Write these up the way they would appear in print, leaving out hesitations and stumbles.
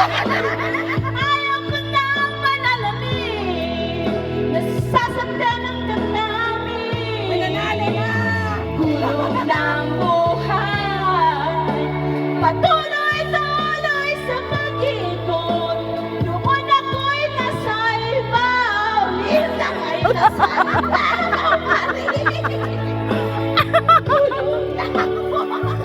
Ayaw ko nang malalamig, nasasaktan ang damdamin. Mananalo na! Gulong ng buhay, patuloy-tuloy sa pag-ikot. Noon ako'y nasa ibabaw, ngayon ay nasa ibabaw. Gulong ng buhay.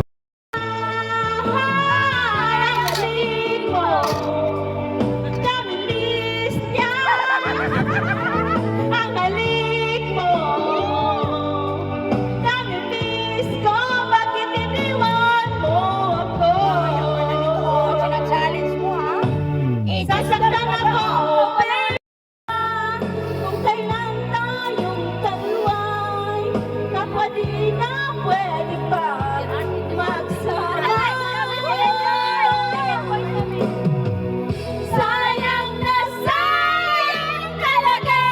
Challenge mo, ha? Sasaktan ako kung kailan tayong taluay, kapwa di na pwede pa magsama. Sayang na sayang talaga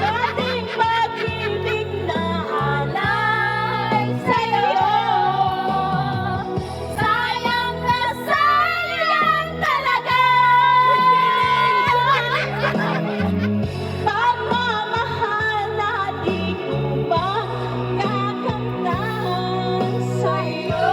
ating pag-ibig na alay sa'yo. Sayang na sayang talaga pagmamahal na di ko pa kakamtan sa'yo.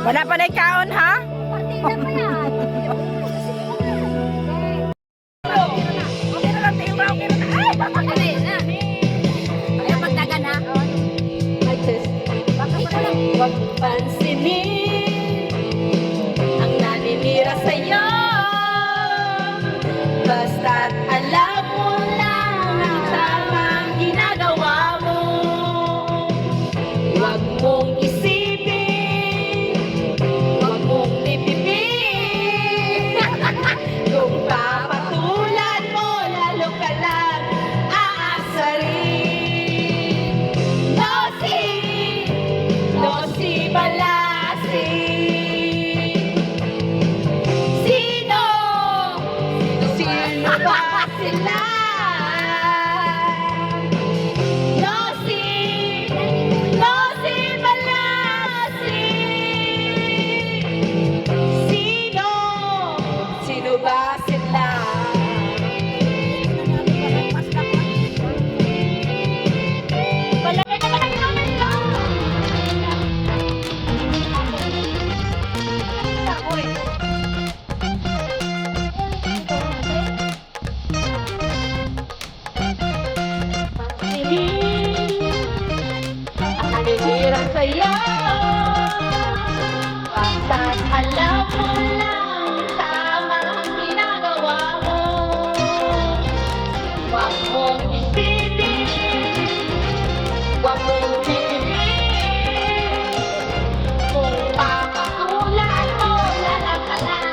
Wala pa na ikaon, ha? Partida pa yan. Okay na lang, team round. Okay na. Ayaw magdagan ha. I just huwag pansinin ang naninira sa'yo. Basta't alam mo lang ang tamang ginagawa mo. Huwag mong isipin, huwag mong ipipin. Kung papatulan mo, lalo ka lang aasarin. Losi Balasi. Sino ba sila? Losi Balasi. Sino ba sila? Palagay ka na kayo namin lang. Ang naninira sa'yo, basta't alam mo lang tama ang ginagawa mo. Huwag mong isipin, huwag mong pipiliin. Kung papatulan mo, lalakalan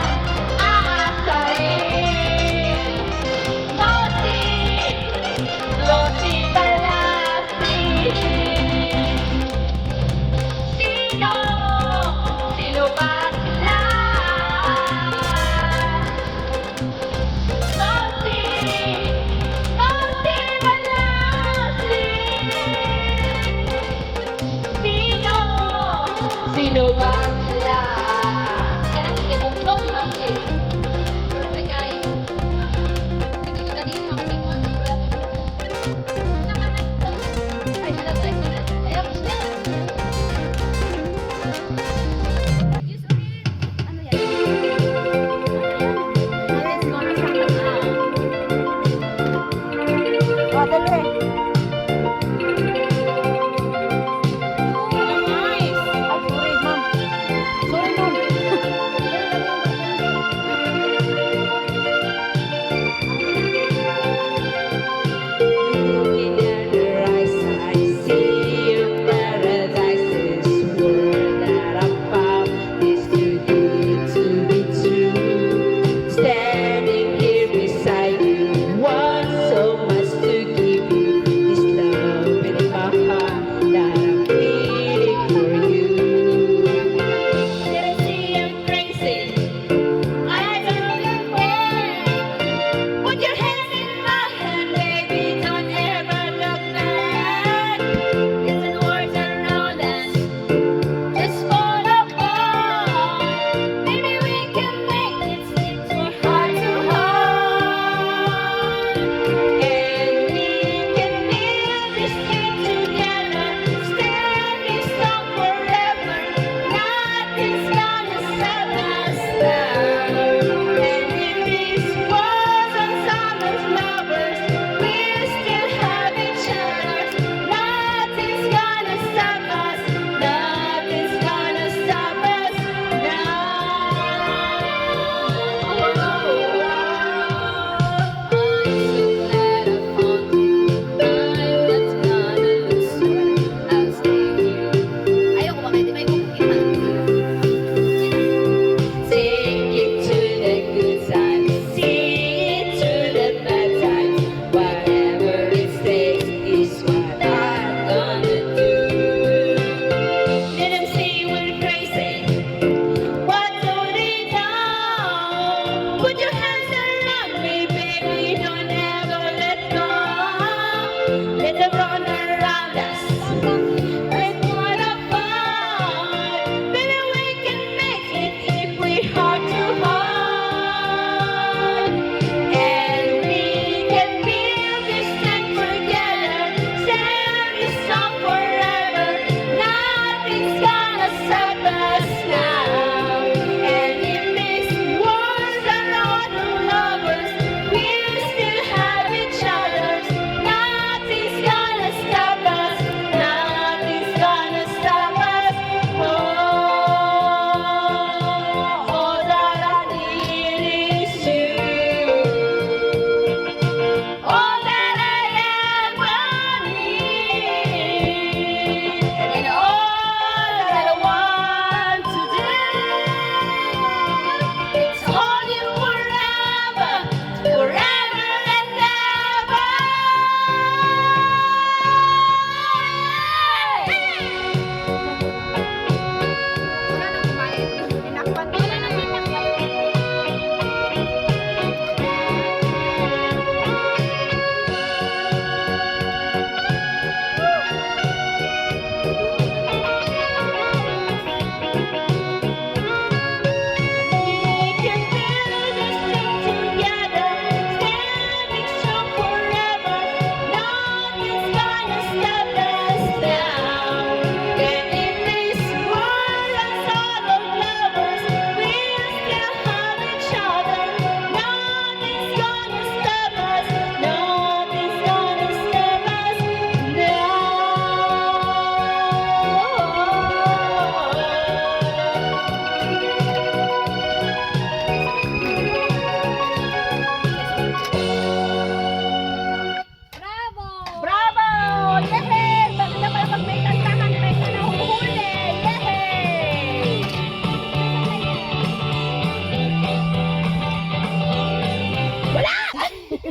aasarin. Losi Balasi. Sino ba sila? Losi Balasi.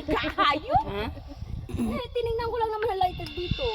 Kahayo! Ha? Eh, tinignan ko lang naman ang lighter dito.